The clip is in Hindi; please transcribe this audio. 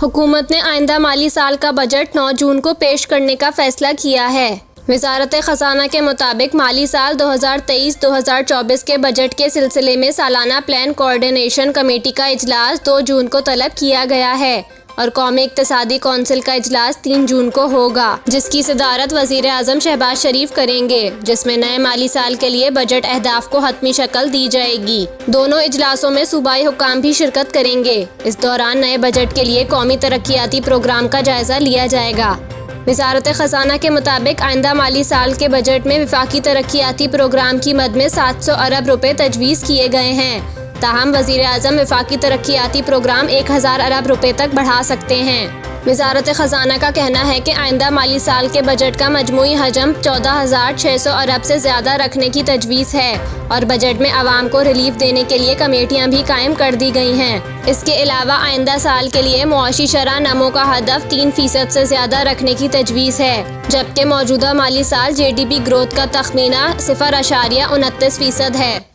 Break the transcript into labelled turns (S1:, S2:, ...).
S1: हुकूमत ने आइंदा माली साल का बजट 9 जून को पेश करने का फैसला किया है। वज़ारत ख़ज़ाना के मुताबिक माली साल 2023-2024 के बजट के सिलसिले में सालाना प्लान कोऑर्डिनेशन कमेटी का इजलास 2 जून को तलब किया गया है और कौमी इक़्तिसादी कौंसिल का इजलास 3 जून को होगा, जिसकी सदारत वज़ीर आज़म शहबाज शरीफ करेंगे, जिसमें नए माली साल के लिए बजट अहदाफ को हतमी शक्ल दी जाएगी। दोनों इजलासों में सूबाई हुक्काम भी शिरकत करेंगे। इस दौरान नए बजट के लिए कौमी तरक्याती प्रोग्राम का जायजा लिया जाएगा। वज़ारत ख़ज़ाना के मुताबिक आइंदा माली साल के बजट में वफाकी तरक्याती प्रोग्राम की मद में 700 अरब रुपए तजवीज़ किए गए हैं। ताहम वज़ीर आज़म वफाकी तरक्याती प्रोग्राम 1000 अरब रुपए तक बढ़ा सकते हैं। वज़ारत ख़ज़ाना का कहना है कि आइंदा माली साल के बजट का मजमूई हजम 14,600 अरब से ज़्यादा रखने की तजवीज़ है और बजट में आवाम को रिलीफ देने के लिए कमेटियाँ भी कायम कर दी गई हैं। इसके अलावा आइंदा साल के लिए मुआशी शरह नमो का हदफ 3% से ज़्यादा रखने की तजवीज़ है, जबकि मौजूदा माली साल JDP ग्रोथ का तखमीना 0.29% है।